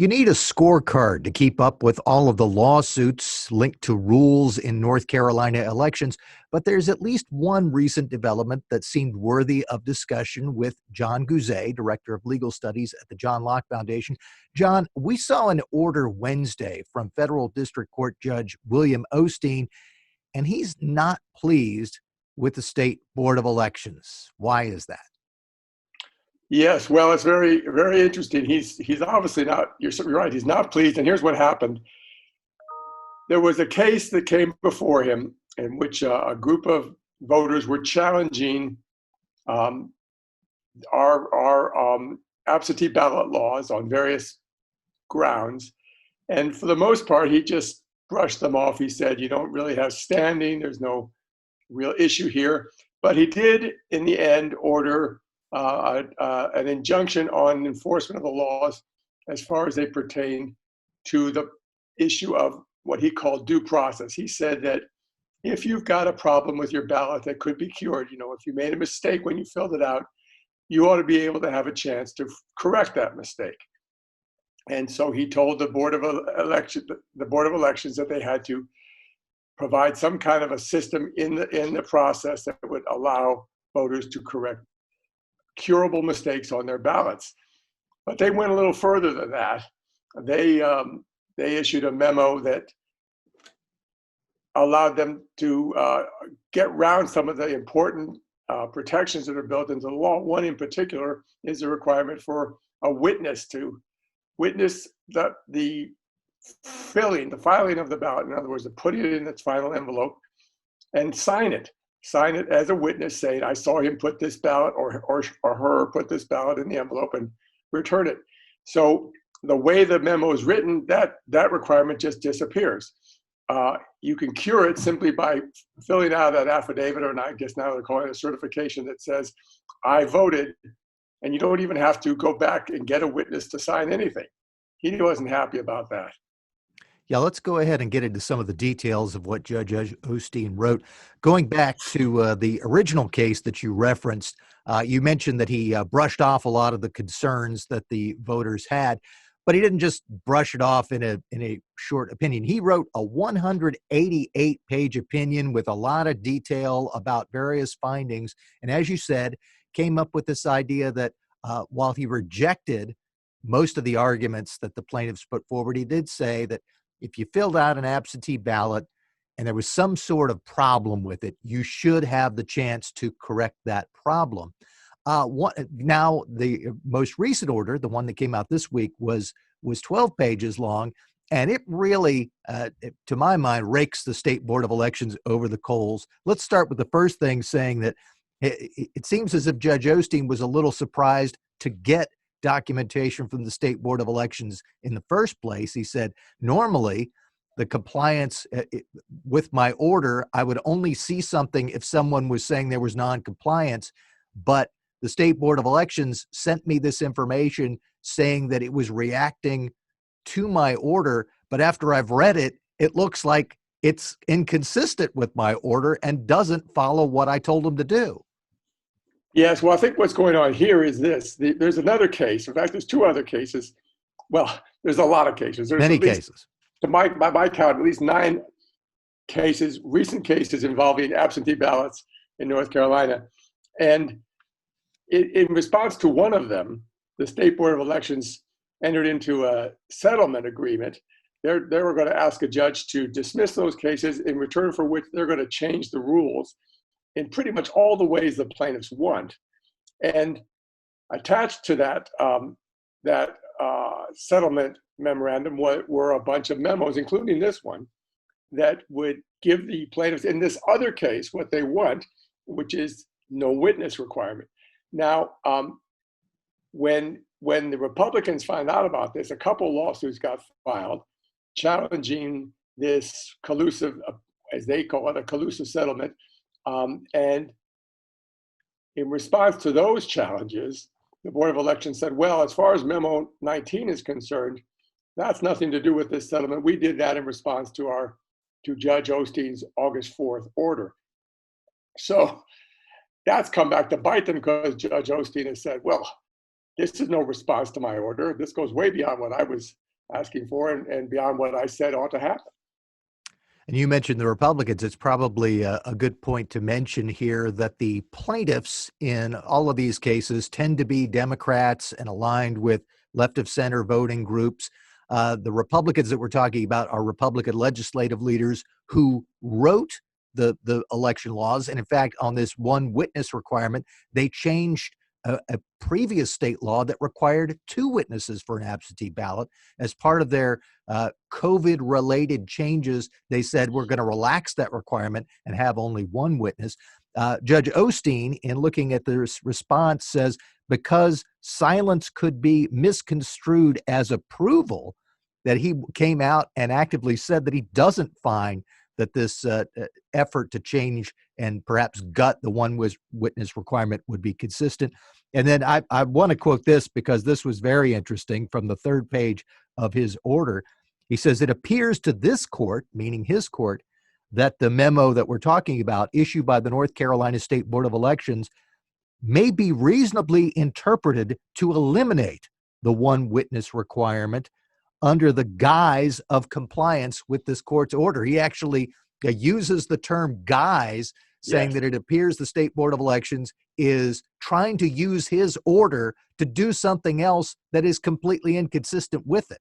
You need a scorecard to keep up with all of the lawsuits linked to rules in North Carolina elections, but there's at least one recent development that seemed worthy of discussion with Jon Guze, Director of Legal Studies at the Locke Foundation. Jon, we saw an order Wednesday from Federal District Court Judge William Osteen, and he's not pleased with the State Board of Elections. Why is that? Yes, well, it's very, very interesting. He's obviously not, you're right, he's not pleased. And here's what happened. There was a case that came before him in which a group of voters were challenging our absentee ballot laws on various grounds. And for the most part, he just brushed them off. He said, you don't really have standing. There's no real issue here. But he did, in the end, order an injunction on enforcement of the laws as far as they pertain to the issue of what he called due process. He said that if you've got a problem with your ballot that could be cured, if you made a mistake when you filled it out, you ought to be able to have a chance to correct that mistake. And so he told the Board of Elections that they had to provide some kind of a system in the process that would allow voters to correct curable mistakes on their ballots. But they went a little further than that. They issued a memo that allowed them to get around some of the important protections that are built into the law. One in particular is the requirement for a witness to witness the filing of the ballot. In other words, to put it in its final envelope and sign it as a witness, saying, I saw him put this ballot or her put this ballot in the envelope and return it. So the way the memo is written, that requirement just disappears. You can cure it simply by filling out that affidavit, or I guess now they're calling it a certification that says, I voted, and you don't even have to go back and get a witness to sign anything. He wasn't happy about that. Yeah, let's go ahead and get into some of the details of what Judge Osteen wrote. Going back to the original case that you referenced, you mentioned that he brushed off a lot of the concerns that the voters had, but he didn't just brush it off in a short opinion. He wrote a 188-page opinion with a lot of detail about various findings, and as you said, came up with this idea that while he rejected most of the arguments that the plaintiffs put forward, he did say that if you filled out an absentee ballot and there was some sort of problem with it, you should have the chance to correct that problem. Now, the most recent order, the one that came out this week, was 12 pages long, and it really, to my mind, rakes the State Board of Elections over the coals. Let's start with the first thing, saying that it seems as if Judge Osteen was a little surprised to get documentation from the State Board of Elections in the first place. He said, normally, the compliance with my order, I would only see something if someone was saying there was non-compliance, but the State Board of Elections sent me this information saying that it was reacting to my order, but after I've read it, it looks like it's inconsistent with my order and doesn't follow what I told them to do. Yes, well, I think what's going on here is this. There's another case. In fact, there's two other cases. Well, there's a lot of cases. There's many cases. By my count, at least 9 cases, recent cases involving absentee ballots in North Carolina. And in response to one of them, the State Board of Elections entered into a settlement agreement. They were going to ask a judge to dismiss those cases, in return for which they're going to change the rules in pretty much all the ways the plaintiffs want. And attached to that settlement memorandum were a bunch of memos, including this one, that would give the plaintiffs in this other case what they want, which is no witness requirement. Now, when the Republicans find out about this, a couple lawsuits got filed challenging this collusive, as they call it, a collusive settlement. And in response to those challenges, the Board of Elections said, well, as far as Memo 19 is concerned, that's nothing to do with this settlement. We did that in response to Judge Osteen's August 4th order. So that's come back to bite them, because Judge Osteen has said, well, this is no response to my order. This goes way beyond what I was asking for and beyond what I said ought to happen. And you mentioned the Republicans. It's probably a good point to mention here that the plaintiffs in all of these cases tend to be Democrats and aligned with left of center voting groups. The Republicans that we're talking about are Republican legislative leaders who wrote the election laws. And in fact, on this one witness requirement, they changed a previous state law that required 2 witnesses for an absentee ballot. As part of their COVID-related changes, they said we're going to relax that requirement and have only 1 witness. Judge Osteen, in looking at this response, says because silence could be misconstrued as approval, that he came out and actively said that he doesn't find that this effort to change and perhaps gut the 1 witness requirement would be consistent. And then I want to quote this because this was very interesting from the 3rd page of his order. He says, it appears to this court, meaning his court, that the memo that we're talking about issued by the North Carolina State Board of Elections may be reasonably interpreted to eliminate the 1 witness requirement under the guise of compliance with this court's order. He actually uses the term guise, saying Yes. that it appears the State Board of Elections is trying to use his order to do something else that is completely inconsistent with it.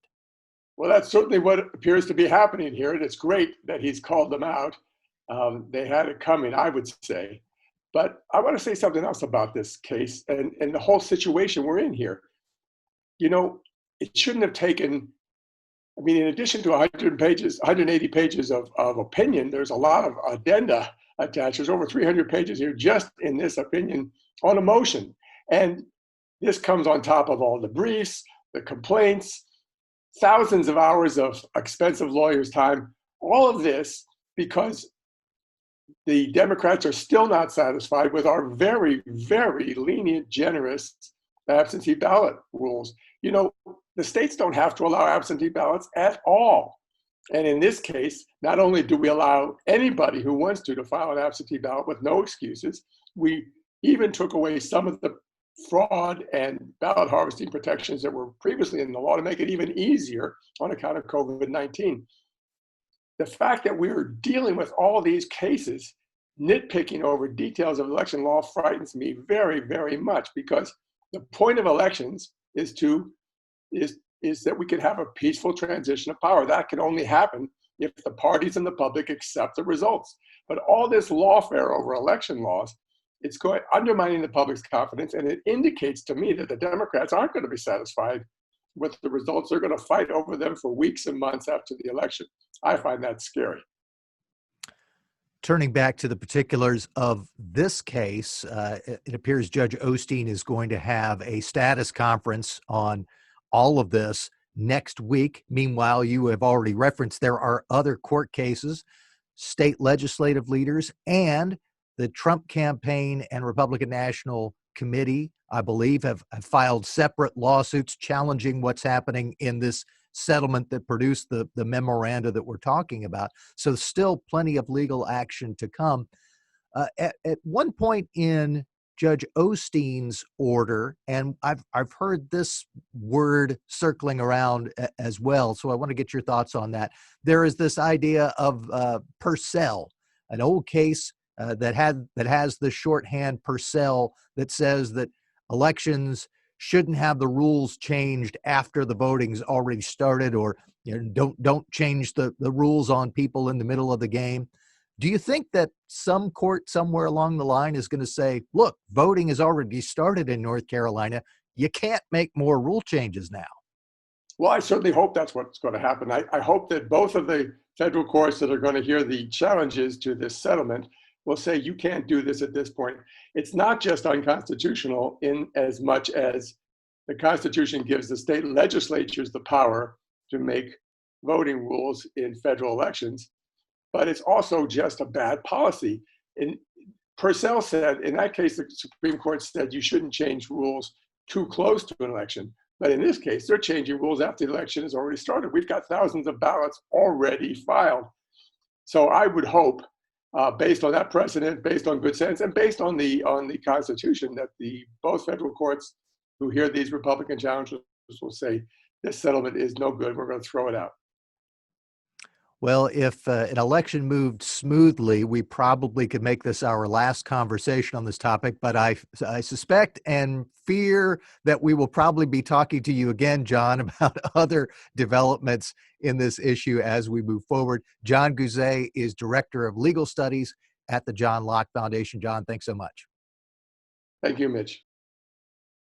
Well, that's certainly what appears to be happening here, and it's great that he's called them out. They had it coming, I would say. But I want to say something else about this case and the whole situation we're in here. You know, it shouldn't have taken, I mean, in addition to 180 pages of opinion, there's a lot of addenda attached. There's over 300 pages here just in this opinion on a motion. And this comes on top of all the briefs, the complaints, thousands of hours of expensive lawyers' time, all of this because the Democrats are still not satisfied with our very, very lenient, generous absentee ballot rules. You know, the states don't have to allow absentee ballots at all. And in this case, not only do we allow anybody who wants to file an absentee ballot with no excuses, we even took away some of the fraud and ballot harvesting protections that were previously in the law to make it even easier on account of COVID-19. The fact that we're dealing with all these cases, nitpicking over details of election law frightens me very, very much because the point of elections is that we can have a peaceful transition of power. That can only happen if the parties and the public accept the results. But all this lawfare over election laws, it's undermining the public's confidence, and it indicates to me that the Democrats aren't going to be satisfied with the results. They're going to fight over them for weeks and months after the election. I find that scary. Turning back to the particulars of this case, it appears Judge Osteen is going to have a status conference on all of this next week. Meanwhile, you have already referenced there are other court cases, state legislative leaders, and the Trump campaign and Republican National Committee, I believe, have filed separate lawsuits challenging what's happening in this settlement that produced the memoranda that we're talking about. So still plenty of legal action to come. At one point in Judge Osteen's order, and I've heard this word circling around as well, so I want to get your thoughts on that. There is this idea of Purcell, an old case that has the shorthand Purcell that says that elections shouldn't have the rules changed after the voting's already started, or don't change the rules on people in the middle of the game. Do you think that some court somewhere along the line is going to say, look, voting has already started in North Carolina, you can't make more rule changes now? Well, I certainly hope that's what's going to happen. I hope that both of the federal courts that are going to hear the challenges to this settlement will say you can't do this at this point. It's not just unconstitutional in as much as the Constitution gives the state legislatures the power to make voting rules in federal elections, but it's also just a bad policy. And Purcell said, in that case, the Supreme Court said you shouldn't change rules too close to an election. But in this case, they're changing rules after the election has already started. We've got thousands of ballots already filed. So I would hope, based on that precedent, based on good sense, and based on the Constitution, that both federal courts who hear these Republican challenges will say, this settlement is no good. We're going to throw it out. Well, if an election moved smoothly, we probably could make this our last conversation on this topic, but I suspect and fear that we will probably be talking to you again, Jon, about other developments in this issue as we move forward. Jon Guze is Director of Legal Studies at the Locke Foundation. Jon, thanks so much. Thank you, Mitch.